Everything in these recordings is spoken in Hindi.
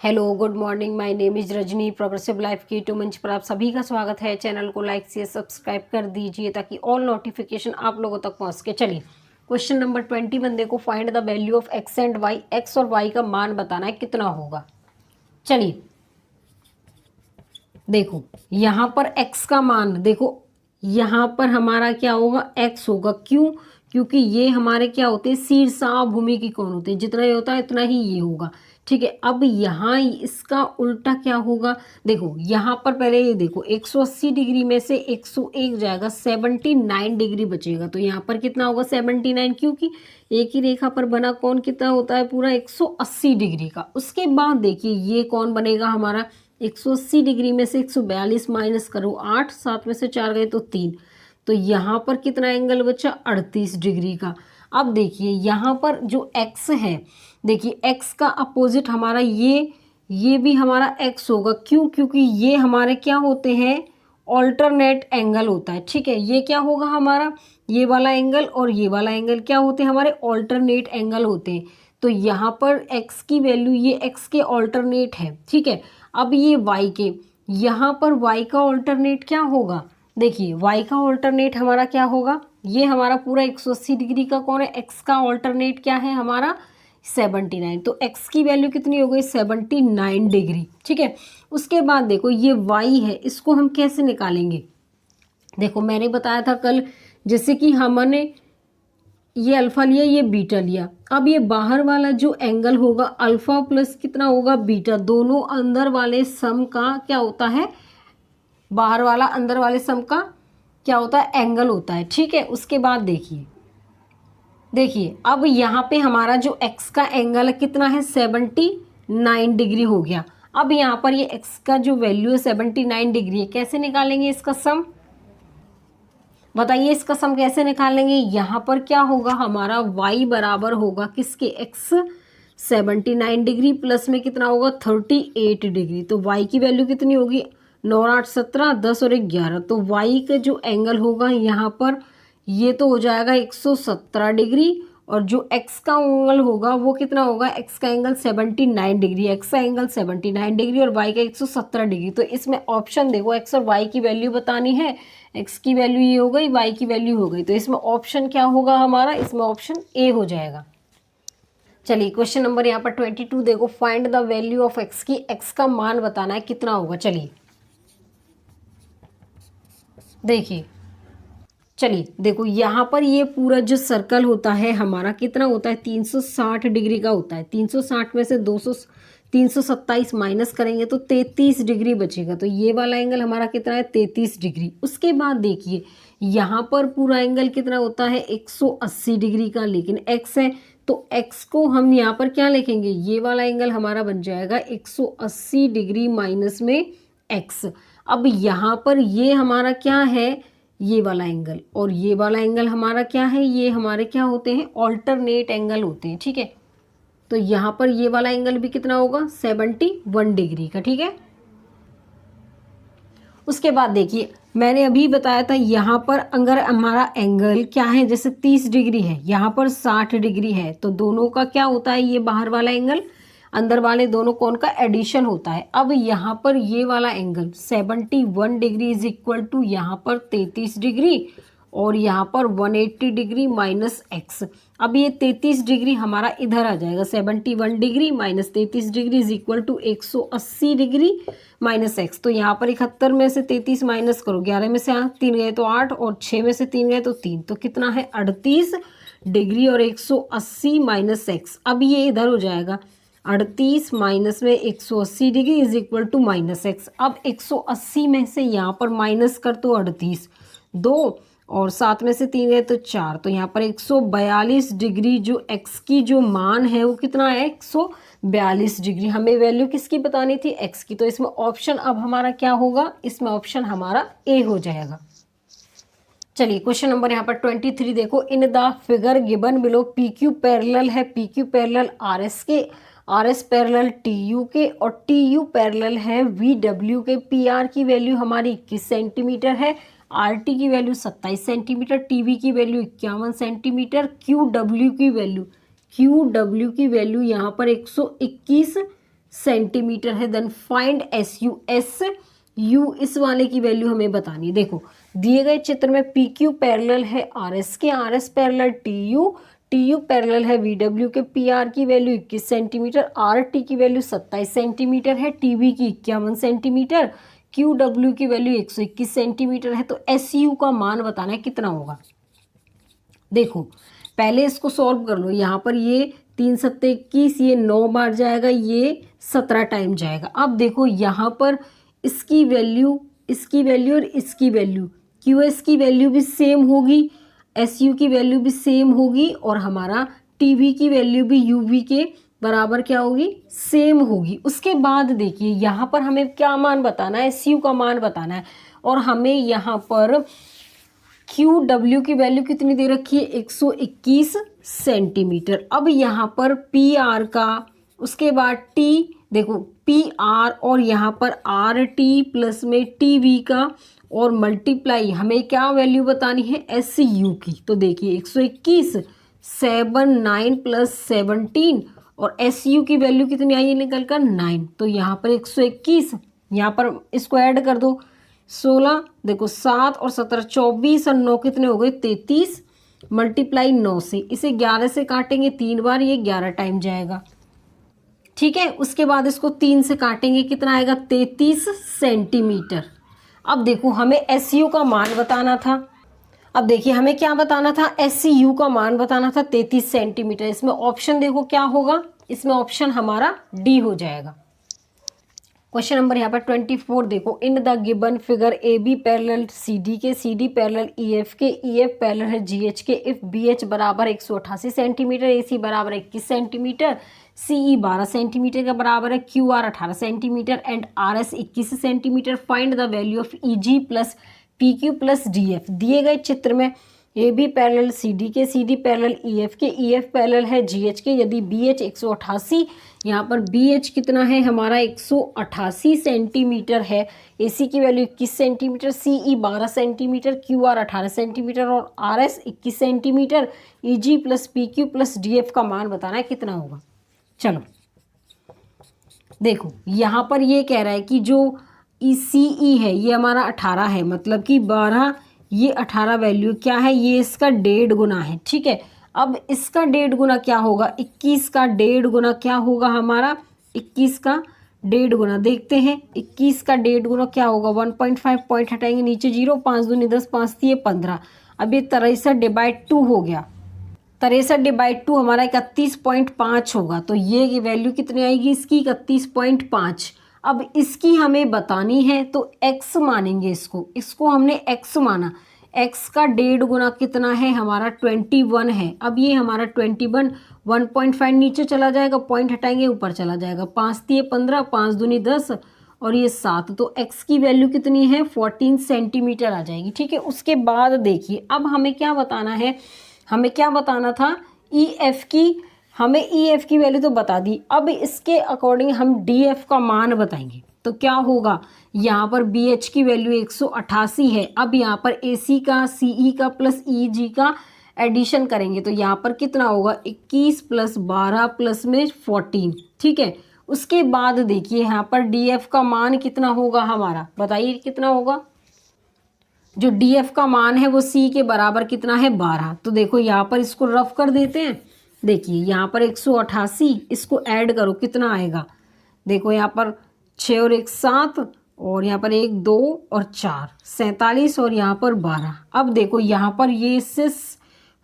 Hello good morning, my name is Rajni. Progressive life की यूट्यूब मंच पर आप सभी का स्वागत है। चैनल को लाइक शेयर सब्सक्राइब कर दीजिए ताकि ऑल नोटिफिकेशन आप लोगों तक पहुंच के। चलिए क्वेश्चन नंबर 21 देखो, find the value of X and Y. X और वाई का मान बताना है कितना होगा। चलिए देखो यहाँ पर एक्स का मान देखो, यहाँ पर हमारा क्या होगा, एक्स होगा। क्यों? क्योंकि ये हमारे क्या होते हैं, शीर्षा भूमि की कोण होते हैं। जितना ये होता है इतना ही ये होगा। ठीक है, अब यहाँ इसका उल्टा क्या होगा, देखो यहाँ पर पहले ये देखो 180 डिग्री में से 101 जाएगा, 79 डिग्री बचेगा। तो यहाँ पर कितना होगा, 79। क्योंकि एक ही रेखा पर बना कोण कितना होता है, पूरा 180 डिग्री का। उसके बाद देखिए ये कौन बनेगा हमारा, 180 डिग्री में से 142 माइनस करो 8, 7 में से 4 गए तो 3। तो यहाँ पर कितना एंगल बचा, 38 डिग्री का। अब देखिए यहाँ पर जो x है, देखिए x का अपोजिट हमारा ये भी हमारा x होगा। क्यों? क्योंकि ये हमारे क्या होते हैं, ऑल्टरनेट एंगल होता है। ठीक है, ये क्या होगा हमारा, ये वाला एंगल और ये वाला एंगल क्या होते हैं, हमारे ऑल्टरनेट एंगल होते हैं। तो यहाँ पर x की वैल्यू, ये x के ऑल्टरनेट है। ठीक है, अब ये y के, यहाँ पर y का ऑल्टरनेट क्या होगा, देखिए y का ऑल्टरनेट हमारा क्या होगा, ये हमारा पूरा 180 डिग्री का कौन है, x का ऑल्टरनेट क्या है हमारा 79। तो x की वैल्यू कितनी हो गई, 79 डिग्री। ठीक है, उसके बाद देखो ये y है, इसको हम कैसे निकालेंगे। देखो मैंने बताया था कल, जैसे कि हमने ये अल्फा लिया, ये बीटा लिया। अब ये बाहर वाला जो एंगल होगा अल्फा प्लस कितना होगा, बीटा, दोनों अंदर वाले सम का क्या होता है, बाहर वाला अंदर वाले सम का क्या होता है, एंगल होता है। ठीक है, उसके बाद देखिए अब यहाँ पे हमारा जो x का एंगल है कितना है, 79 डिग्री हो गया। अब यहाँ पर ये x का जो वैल्यू है 79 डिग्री है, कैसे निकालेंगे इसका सम, बताइए इसका सम कैसे निकालेंगे। यहाँ पर क्या होगा हमारा, y बराबर होगा किसके, x 79 डिग्री प्लस में कितना होगा 38 डिग्री। तो y की वैल्यू कितनी होगी, 9 8 17 10 और 11। तो y का जो एंगल होगा यहाँ पर ये तो हो जाएगा 117 डिग्री, और जो x का एंगल होगा वो कितना होगा, x का एंगल 79 डिग्री, x का एंगल 79 डिग्री और y का 117 डिग्री। तो इसमें ऑप्शन देखो, x और y की वैल्यू बतानी है, x की वैल्यू ये हो गई, y की वैल्यू हो गई। तो इसमें ऑप्शन क्या होगा हमारा, इसमें ऑप्शन ए हो जाएगा। चलिए क्वेश्चन नंबर यहाँ पर 22 देखो, find the value of x की, x का मान बताना है कितना होगा। चलिए देखो यहाँ पर ये पूरा जो सर्कल होता है हमारा कितना होता है, 360 डिग्री का होता है। 360 में से 327 माइनस करेंगे तो 33 डिग्री बचेगा। तो ये वाला एंगल हमारा कितना है, 33 डिग्री। उसके बाद देखिए यहाँ पर पूरा एंगल कितना होता है, 180 डिग्री का, लेकिन x है तो x को हम यहाँ पर क्या लिखेंगे, ये वाला एंगल हमारा बन जाएगा 180 डिग्री माइनस में x। अब यहाँ पर ये हमारा क्या है, ये वाला एंगल, और ये वाला एंगल हमारा क्या है, ये हमारे क्या होते हैं, ऑल्टरनेट एंगल होते हैं। ठीक है, तो यहाँ पर ये वाला एंगल भी कितना होगा, 71 डिग्री का। ठीक है, उसके बाद देखिए मैंने अभी बताया था यहाँ पर अगर हमारा एंगल क्या है, जैसे 30 डिग्री है, यहाँ पर 60 डिग्री है, तो दोनों का क्या होता है, ये बाहर वाला एंगल अंदर वाले दोनों कोण का एडिशन होता है। अब यहाँ पर ये वाला angle 71 degree is equal to यहाँ पर 33 डिग्री और यहाँ पर 180 डिग्री माइनस एक्स। अब ये 33 डिग्री हमारा इधर आ जाएगा, 71 degree minus 33 degree is equal to 180 degree minus X. तो यहाँ पर 71 में से 33 माइनस करो, 11 में से 3 गए तो 8 और 6 में से 3 गए तो 3, तो कितना है 38 डिग्री और 180 माइनस एक्स। अब ये इधर हो जाएगा 38 माइनस में 180 degree is equal to minus X. अब 180 में से यहाँ पर माइनस कर तो 38, 2 और 7 में से 3 गए तो 4, तो यहाँ पर 142 डिग्री जो x की जो मान है वो कितना है, 142 डिग्री। हमें वैल्यू किसकी बतानी थी, x की। तो इसमें ऑप्शन अब हमारा क्या होगा, इसमें ऑप्शन हमारा ए हो जाएगा। चलिए क्वेश्चन नंबर यहाँ पर 23 देखो, in the figure given below P Q parallel है, P Q parallel R S के, R S parallel T U के और टी यू पैरेलल है वी डब्ल्यू के। पी आर की वैल्यू हमारी 21 सेंटीमीटर है, आर टी की वैल्यू 27 सेंटीमीटर, टी वी की वैल्यू 51 सेंटीमीटर, क्यू डब्ल्यू की वैल्यू यहाँ पर 121 सेंटीमीटर है। Then find S U, S U इस वाले की वैल्यू हमें बतानी है। देखो दिए गए चित्र में पी क्यू पैरेलल है आर एस के, R S parallel T U parallel है वी डब्ल्यू के। पी आर की वैल्यू 21 सेंटीमीटर, आर टी की वैल्यू 27 सेंटीमीटर है, टी वी की 51 सेंटीमीटर, क्यू डब्ल्यू की वैल्यू 121 सेंटीमीटर है। तो एस यू का मान बताना है कितना होगा। देखो पहले इसको सॉल्व कर लो। यहाँ पर ये 3 सत्ते 21, ये 9 बार जाएगा, ये 17 टाइम जाएगा। अब देखो यहाँ पर इसकी वैल्यू और इसकी वैल्यू, क्यू एस की वैल्यू भी सेम होगी, एस यू की वैल्यू भी सेम होगी, और हमारा टी वी की वैल्यू भी यू वी के बराबर क्या होगी, सेम होगी। उसके बाद देखिए यहाँ पर हमें क्या मान बताना है, एस यू का मान बताना है, और हमें यहाँ पर क्यू डब्ल्यू की वैल्यू कितनी दे रखी है, 121 सेंटीमीटर। अब यहाँ पर पी आर का, उसके बाद टी, देखो पी आर और यहाँ पर आर टी प्लस में टी वी का, और मल्टीप्लाई हमें क्या वैल्यू बतानी है, एस यू की। तो देखिए 121, 7 9 प्लस 17, और एस यू की वैल्यू कितनी आई है निकल कर 9। तो यहाँ पर 121, यहाँ पर इसको ऐड कर दो 16, देखो 7 और 17 24, और 9 कितने हो गए 33, मल्टीप्लाई 9 से, इसे 11 से काटेंगे 3 बार, ये 11 टाइम जाएगा। ठीक है, उसके बाद इसको 3 से काटेंगे, कितना आएगा 33 सेंटीमीटर। अब देखो हमें एस यू का मान बताना था। अब देखिए हमें क्या बताना था, एस यू का मान बताना था 33 सेंटीमीटर। इसमें ऑप्शन देखो क्या होगा, इसमें ऑप्शन हमारा डी हो जाएगा। क्वेश्चन नंबर यहाँ पर 24 देखो, in the given figure A B parallel C D के, C D parallel E F के, ई एफ पैरेलल है जी एच के। इफ बी एच बराबर 188 सेंटीमीटर, ए सी बराबर 21 सेंटीमीटर, सी ई 12 सेंटीमीटर का बराबर है, Q R 18 centimetre and R S 21 centimetre, find the value of E G plus P Q plus D F. दिए गए चित्र में A B parallel C D के, C D parallel E F के, ई एफ पैरेलल है जी एच के। यदि बी एच 188, यहाँ पर बी एच कितना है हमारा 188 सेंटीमीटर है, ए सी की value 21 centimetre, C E 12 centimetre, Q R 18 centimetre और R S 21 centimetre, E G plus P Q plus D F का मान बताना है कितना होगा। चलो देखो यहाँ पर ये कह रहा है कि जो ई सी ई है ये हमारा 18 है, मतलब कि 12, ये 18 वैल्यू क्या है, ये इसका 1.5 गुना है। ठीक है, अब इसका 1.5 गुना क्या होगा, 21 का 1.5 गुना क्या होगा हमारा, 21 का 1.5 गुना देखते हैं, 21 का 1.5 गुना क्या होगा, 1.5 पॉइंट हटाएंगे नीचे 0, 5 दूनी 10, 5 3 15। अब ये 63/2 हो गया, 63/2 हमारा 31.5 होगा। तो ये वैल्यू कितनी आएगी इसकी, 31.5। अब इसकी हमें बतानी है तो x मानेंगे, इसको हमने x माना, x का 1.5 गुना कितना है हमारा 21 है। अब ये हमारा 21, 1.5 नीचे चला जाएगा, पॉइंट हटाएंगे ऊपर चला जाएगा, 5 3 15, 5 दूनी 10 और ये 7। तो x की वैल्यू कितनी है 14 सेंटीमीटर आ जाएगी। ठीक है, उसके बाद देखिए अब हमें क्या बताना है, हमें क्या बताना था, ई एफ की, हमें ई एफ की वैल्यू तो बता दी। अब इसके अकॉर्डिंग हम डी एफ का मान बताएंगे तो क्या होगा, यहाँ पर बी एच की वैल्यू 188 है। अब यहाँ पर ए सी का, सी ई का प्लस ई जी का एडिशन करेंगे तो यहाँ पर कितना होगा 21 प्लस 12 प्लस में 14। ठीक है, उसके बाद देखिए यहाँ पर डी एफ का मान कितना होगा हमारा, बताइए कितना होगा। जो डी एफ का मान है वो सी के बराबर कितना है 12। तो देखो यहाँ पर इसको रफ कर देते हैं, देखिए यहाँ पर 188, इसको ऐड करो कितना आएगा, देखो यहाँ पर 6 और 1 7, और यहाँ पर 1 2 और 4 47, और यहाँ पर 12। अब देखो यहाँ पर ये इससे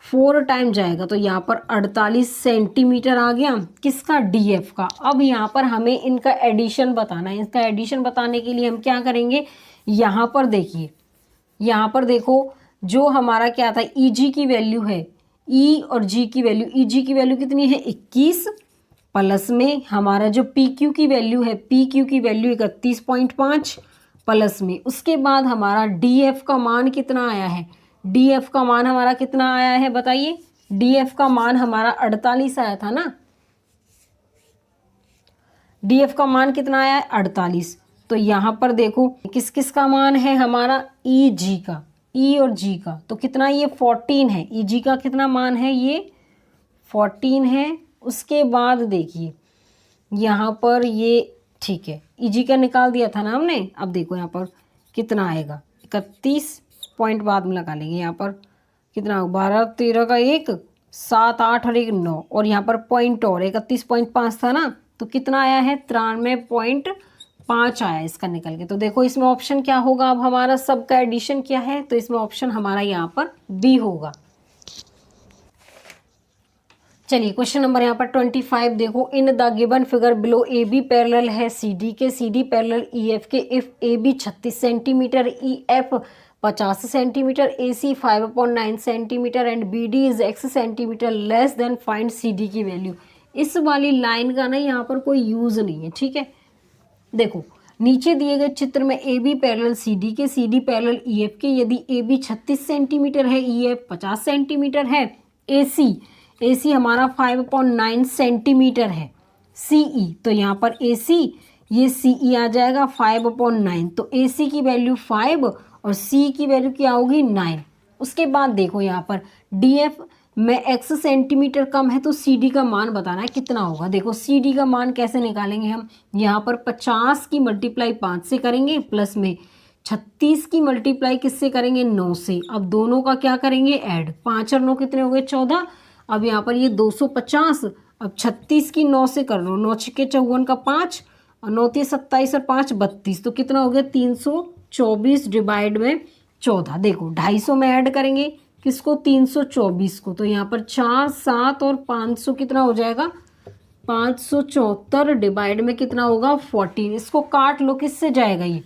4 टाइम जाएगा तो यहाँ पर 48 सेंटीमीटर आ गया किसका, डी एफ का। अब यहाँ पर हमें इनका एडिशन बताना है। इसका एडिशन बताने के लिए हम क्या करेंगे, यहाँ पर देखिए, यहाँ पर देखो जो हमारा क्या था ई जी की वैल्यू है, ई और जी की वैल्यू, ई जी की वैल्यू कितनी है 21 प्लस में हमारा जो पी क्यू की वैल्यू है, पी क्यू की वैल्यू 31.5 प्लस में, उसके बाद हमारा डी एफ का मान कितना आया है, डी एफ का मान हमारा कितना आया है बताइए, डी एफ का मान हमारा 48 आया था ना, डी एफ का मान कितना आया है 48। तो यहाँ पर देखो किस किस का मान है हमारा, ई जी का, ई और जी का, तो कितना ये 14 है, ई जी का कितना मान है ये 14 है। उसके बाद देखिए यहाँ पर ये ठीक है, ईजी का निकाल दिया था ना हमने। अब देखो यहाँ पर कितना आएगा, 31 पॉइंट बाद में लगा लेंगे। यहाँ पर कितना होगा, 12 13 का 1 7 8 और 1 9, और यहाँ पर पॉइंट और 31.5 था ना, तो कितना आया है 93.5 आया इसका निकल के। तो देखो इसमें ऑप्शन क्या होगा, अब हमारा सबका एडिशन क्या है, तो इसमें ऑप्शन हमारा यहाँ पर बी होगा। चलिए क्वेश्चन नंबर यहाँ पर 25 देखो, in the given figure below A B parallel है सी डी के, C D parallel E F के, if A B 36 centimetre, E F 50 centimetre, A C 5/9 centimetre and B D is x centimetre less than find C D की वैल्यू। इस वाली लाइन का ना यहाँ पर कोई यूज नहीं है, ठीक है। देखो नीचे दिए गए चित्र में A B parallel C D के, C D parallel E F के, यदि ए बी 36 सेंटीमीटर है, ई एफ 50 सेंटीमीटर है, ए सी हमारा 5/9 सेंटीमीटर है, सी ई, तो यहाँ पर ए सी ये सी ई आ जाएगा 5/9, तो ए सी की वैल्यू 5 और सी की वैल्यू क्या होगी 9। उसके बाद देखो यहाँ पर डी एफ में x सेंटीमीटर कम है, तो सी डी का मान बताना है कितना होगा। देखो सी डी का मान कैसे निकालेंगे हम, यहाँ पर 50 की मल्टीप्लाई 5 से करेंगे, प्लस में 36 की मल्टीप्लाई किससे करेंगे 9 से। अब दोनों का क्या करेंगे ऐड, 5 और 9 कितने हो गए 14। अब यहाँ पर ये 250, अब 36 की 9 से कर लो, 9 छक्के 54 का 5 और 9 3 27 और 5 32, तो कितना हो गया 324 डिवाइड में 14। देखो 250 में ऐड करेंगे किसको 324 को, तो यहाँ पर 4 7 और 500 कितना हो जाएगा 574 डिवाइड में कितना होगा 14। इसको काट लो, किससे जाएगा ये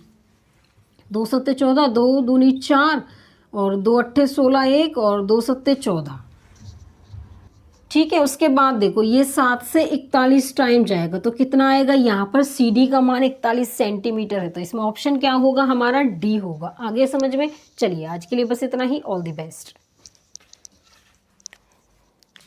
2 सत्ते 14, 2 दूनी 4 और 2 अट्ठे 16 1 और 2 सत्ते 14, ठीक है। उसके बाद देखो ये 7 से 41 टाइम जाएगा, तो कितना आएगा, यहाँ पर सी डी का मान 41 सेंटीमीटर है, तो इसमें ऑप्शन क्या होगा हमारा डी होगा। आगे समझ में। चलिए आज के लिए बस इतना ही, ऑल द बेस्ट।